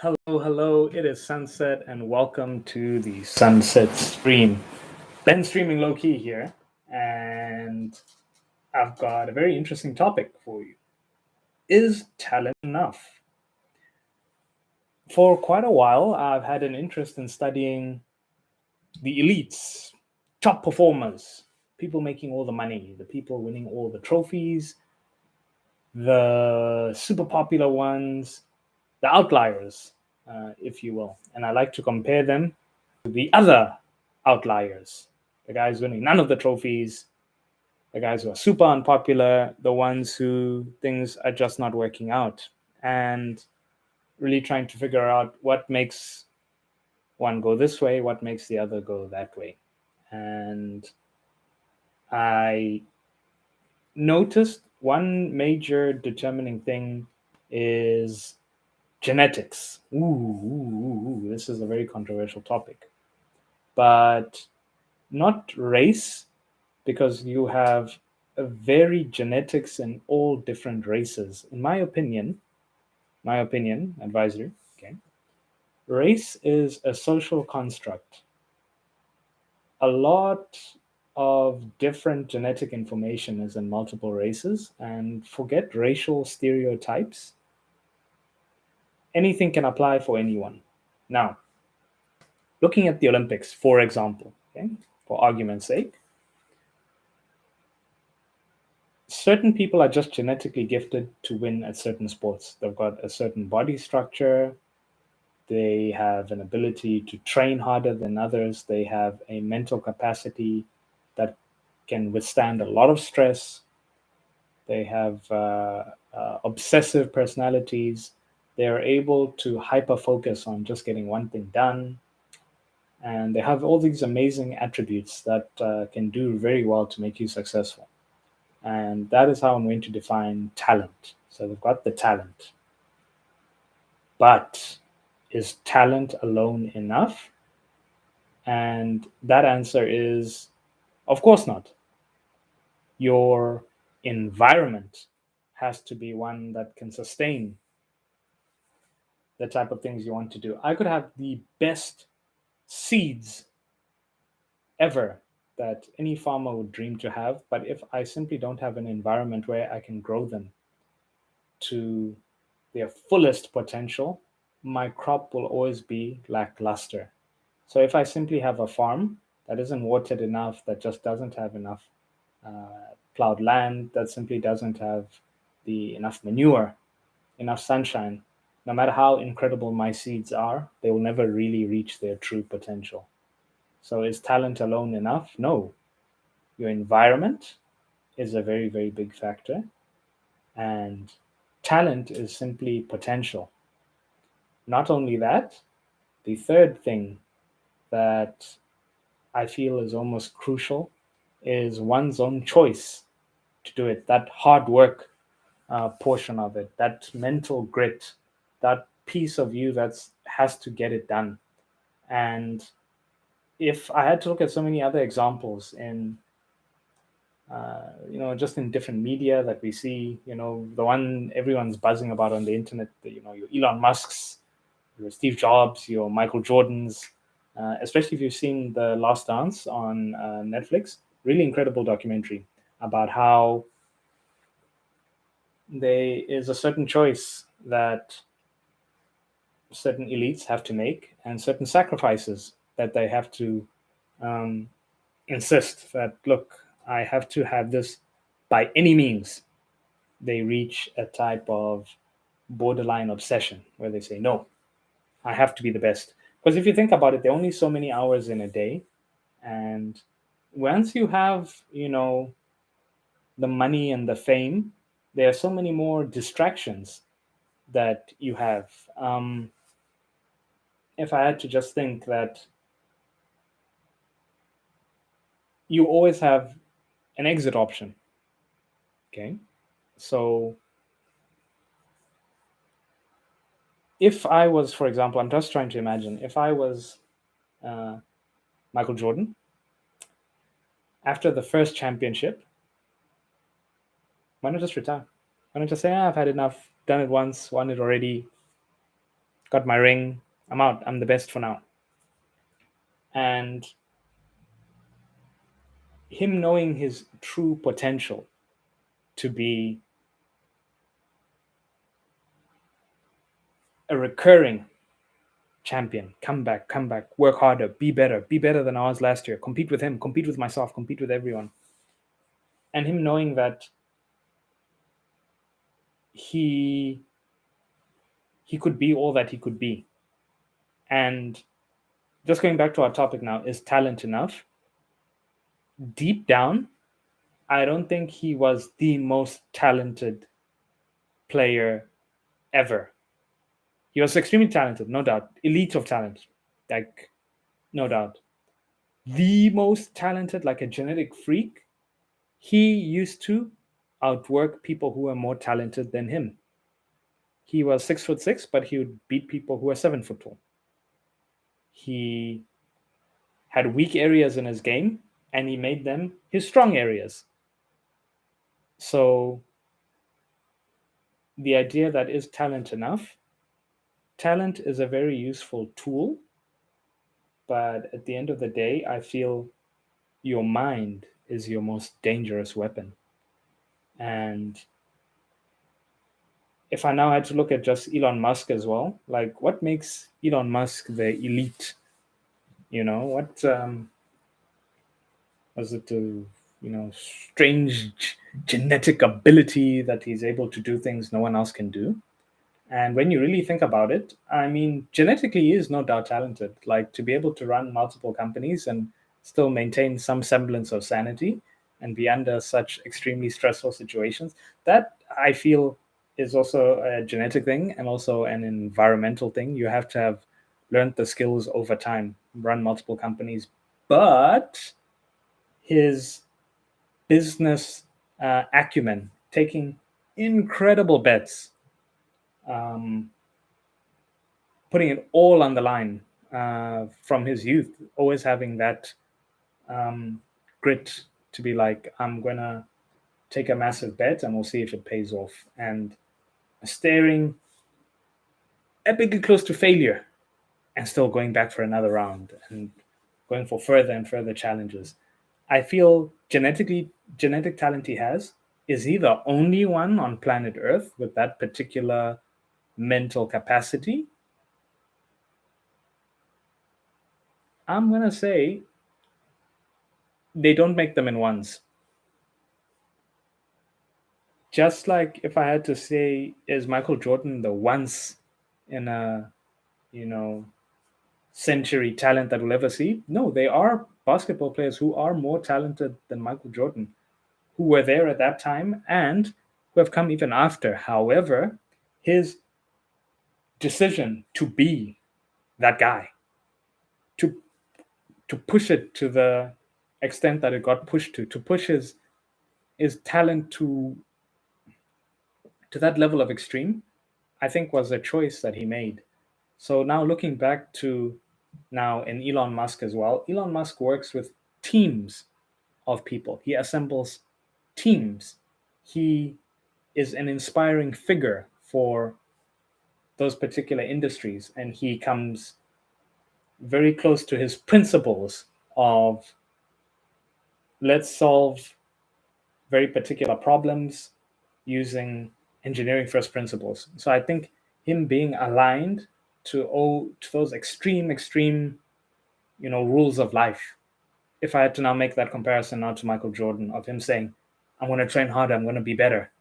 Hello. It is sunset, and welcome to the sunset stream. Ben streaming low key here, and I've got a very interesting topic for you. Is talent enough? For quite a while, I've had an interest in studying the elites, top performers, people making all the money, the people winning all the trophies, the super popular ones, the outliers, if you will. And I like to compare them the other outliers, the guys winning none of the trophies, the guys who are super unpopular, the ones who things are just not working out, and really trying to figure out what makes one go this way, what makes the other go that way. And I noticed one major determining thing is genetics. This is a very controversial topic, but not race, because you have a very genetics in all different races. In my opinion, advisory, okay, race is a social construct. A lot of different genetic information is in multiple races, and forget racial stereotypes. Anything can apply for anyone. Now, looking at the Olympics, for example, okay, for argument's sake, certain people are just genetically gifted to win at certain sports. They've got a certain body structure. They have an ability to train harder than others. They have a mental capacity that can withstand a lot of stress. They have obsessive personalities. They're able to hyper focus on just getting one thing done. And they have all these amazing attributes that can do very well to make you successful. And that is how I'm going to define talent. So they've got the talent. But is talent alone enough? And that answer is, of course not. Your environment has to be one that can sustain the type of things you want to do. I could have the best seeds ever that any farmer would dream to have, but if I simply don't have an environment where I can grow them to their fullest potential, my crop will always be lackluster. So if I simply have a farm that isn't watered enough, that just doesn't have enough plowed land, that simply doesn't have the enough manure, enough sunshine, no matter how incredible my seeds are, they will never really reach their true potential. So is talent alone enough? No. Your environment is a very, very big factor. And talent is simply potential. Not only that, the third thing that I feel is almost crucial is one's own choice to do it, that hard work portion of it, that mental grit, that piece of you that has to get it done. And if I had to look at so many other examples in just in different media that we see, the one everyone's buzzing about on the internet, your Elon Musk's, your Steve Jobs, your Michael Jordan's, especially if you've seen The Last Dance on Netflix, really incredible documentary about how there is a certain choice that certain elites have to make and certain sacrifices that they have to um, insist that, look, I have to have this by any means. They reach a type of borderline obsession where they say, no, I have to be the best. Because if you think about it, there are only so many hours in a day. And once you have, the money and the fame, there are so many more distractions that you have. If I had to just think that you always have an exit option, okay? So if I was, for example, I'm just trying to imagine, if I was uh, Michael Jordan, after the first championship, why not just retire? Why not just say, I've had enough, done it once, won it already, got my ring, I'm out, I'm the best for now. And him knowing his true potential to be a recurring champion, come back, work harder, be better than I was last year, compete with him, compete with myself, compete with everyone. And him knowing that he could be all that he could be. And just going back to our topic now, is talent enough? Deep down, I don't think he was the most talented player ever. He was extremely talented, no doubt, elite of talent, like, no doubt. The most talented, like a genetic freak, he used to outwork people who were more talented than him. He was 6'6", but he would beat people who were 7 foot tall. He had weak areas in his game, and he made them his strong areas. So the idea that is talent enough? Talent is a very useful tool, but at the end of the day, I feel your mind is your most dangerous weapon. And if I now had to look at just Elon Musk as well, like, what makes Elon Musk the elite? What was it, strange genetic ability that he's able to do things no one else can do? And when you really think about it, I mean, genetically he is no doubt talented. Like, to be able to run multiple companies and still maintain some semblance of sanity and be under such extremely stressful situations, that I feel is also a genetic thing and also an environmental thing. You have to have learned the skills over time, run multiple companies. But his business acumen, taking incredible bets, putting it all on the line from his youth, always having that grit to be like, I'm going to take a massive bet and we'll see if it pays off. And staring epically close to failure and still going back for another round and going for further and further challenges. I feel genetic talent he has is he the only one on planet Earth with that particular mental capacity? I'm going to say they don't make them in ones. Just like if I had to say, is Michael Jordan the once in a, century talent that we'll ever see? No, they are basketball players who are more talented than Michael Jordan, who were there at that time and who have come even after. However, his decision to be that guy, to push it to the extent that it got pushed to push his talent to that level of extreme, I think was a choice that he made. So now looking back to now in Elon Musk as well, Elon Musk works with teams of people. He assembles teams. He is an inspiring figure for those particular industries, and he comes very close to his principles of, let's solve very particular problems using engineering first principles. So I think him being aligned to those extreme rules of life. If I had to now make that comparison now to Michael Jordan, of him saying, I'm going to train harder, I'm going to be better,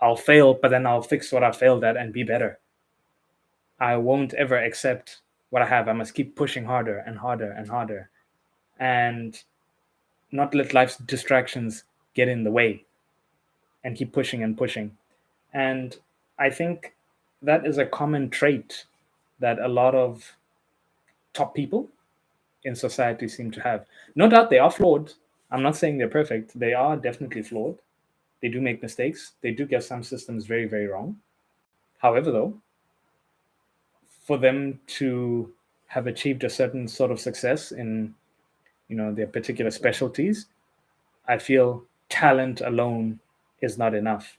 I'll fail, but then I'll fix what I failed at and be better. I won't ever accept what I have. I must keep pushing harder and harder and harder, and not let life's distractions get in the way, and keep pushing and pushing. And I think that is a common trait that a lot of top people in society seem to have. No doubt they are flawed. I'm not saying they're perfect. They are definitely flawed. They do make mistakes. They do get some systems very, very wrong. However, though, for them to have achieved a certain sort of success in, their particular specialties, I feel talent alone is not enough.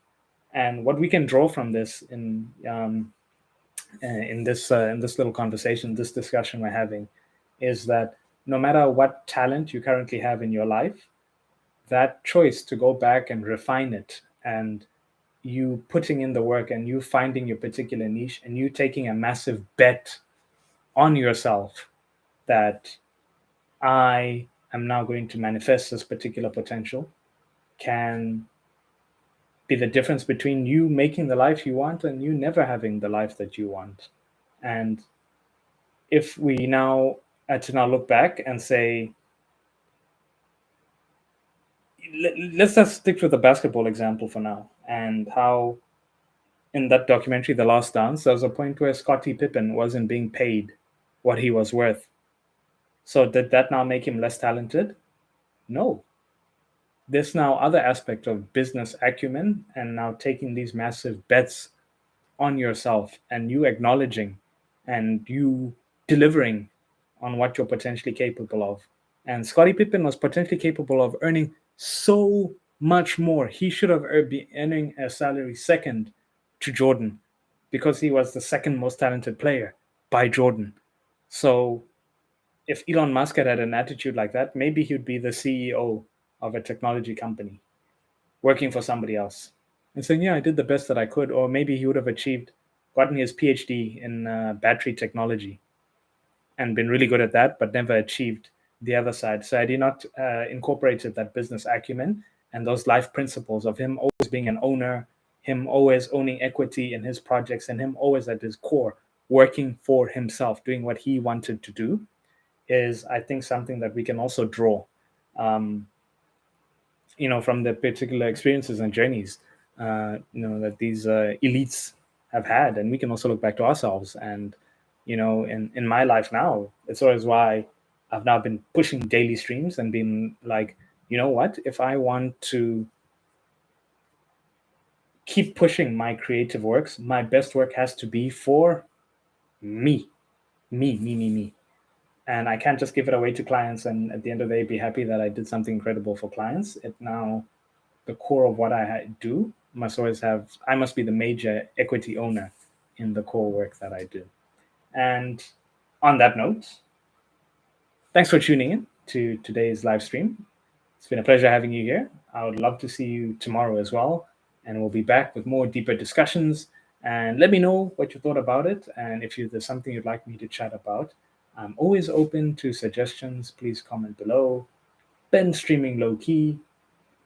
And what we can draw from this in in this little conversation, this discussion we're having, is that no matter what talent you currently have in your life, that choice to go back and refine it, and you putting in the work and you finding your particular niche and you taking a massive bet on yourself that I am now going to manifest this particular potential, can be the difference between you making the life you want and you never having the life that you want. And if we now to now look back and say, let's just stick with the basketball example for now, and how in that documentary, The Last Dance, there was a point where Scottie Pippen wasn't being paid what he was worth. So did that now make him less talented? No. There's now other aspect of business acumen and now taking these massive bets on yourself and you acknowledging and you delivering on what you're potentially capable of. And Scottie Pippen was potentially capable of earning so much more. He should have been earning a salary second to Jordan because he was the second most talented player by Jordan. So if Elon Musk had an attitude like that, maybe he'd be the CEO of a technology company working for somebody else and saying, yeah, I did the best that I could. Or maybe he would have gotten his PhD in battery technology and been really good at that, but never achieved the other side. So had he not incorporated that business acumen and those life principles of him always being an owner, him always owning equity in his projects, and him always at his core working for himself, doing what he wanted to do, is, I think, something that we can also draw, from the particular experiences and journeys, that these elites have had. And we can also look back to ourselves. And, in my life now, it's always why I've now been pushing daily streams and been like, you know what, if I want to keep pushing my creative works, my best work has to be for me, me. And I can't just give it away to clients and at the end of the day be happy that I did something incredible for clients. It now, the core of what I do I must be the major equity owner in the core work that I do. And on that note, thanks for tuning in to today's live stream. It's been a pleasure having you here. I would love to see you tomorrow as well. And we'll be back with more deeper discussions. And let me know what you thought about it. And if there's something you'd like me to chat about, I'm always open to suggestions. Please comment below. Ben streaming low key.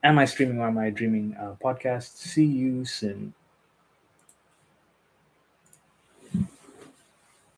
Am I streaming or am I dreaming podcast? See you soon.